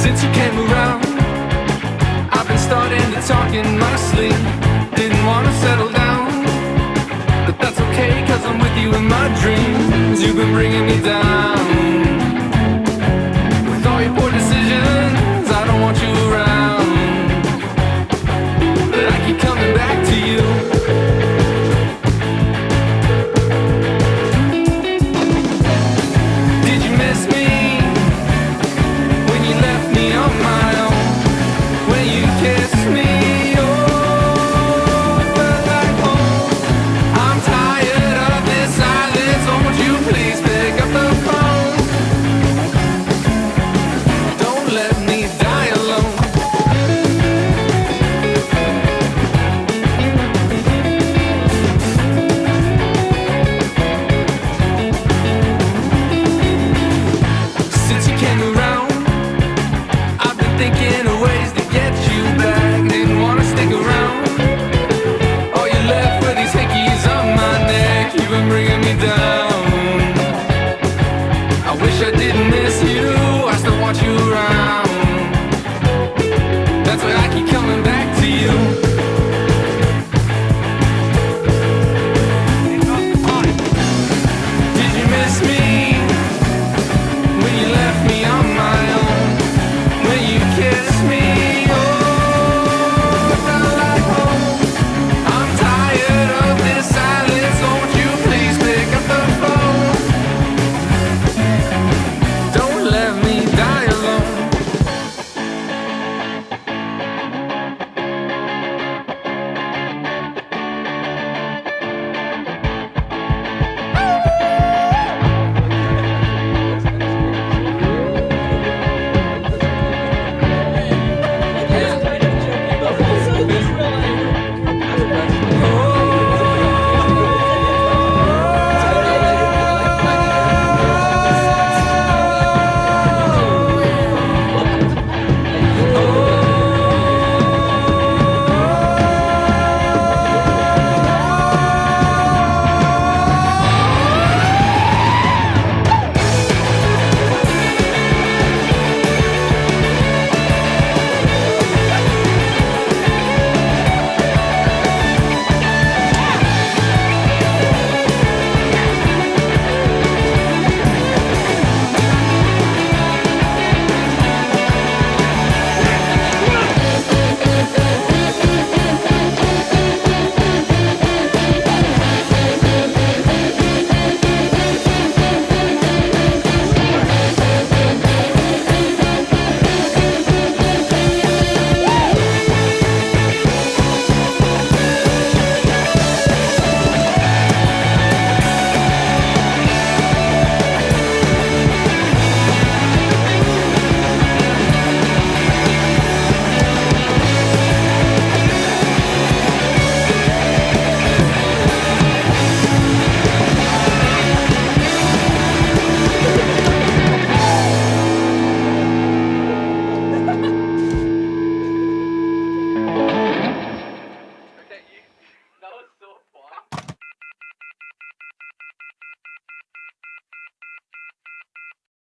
Since you came around, I've been starting to talk in my sleep. Didn't wanna settle down, but that's okay, cause I'm with you in my dreams. You've been bringing me down with all your poor decisions. I don't want you around, but I keep coming back to you. Did you miss me when you left me on my own? When you kissed me, oh, it felt like home. I'm tired of this silence. Won't you please pick up the phone? Don't let me die alone. Since you came around,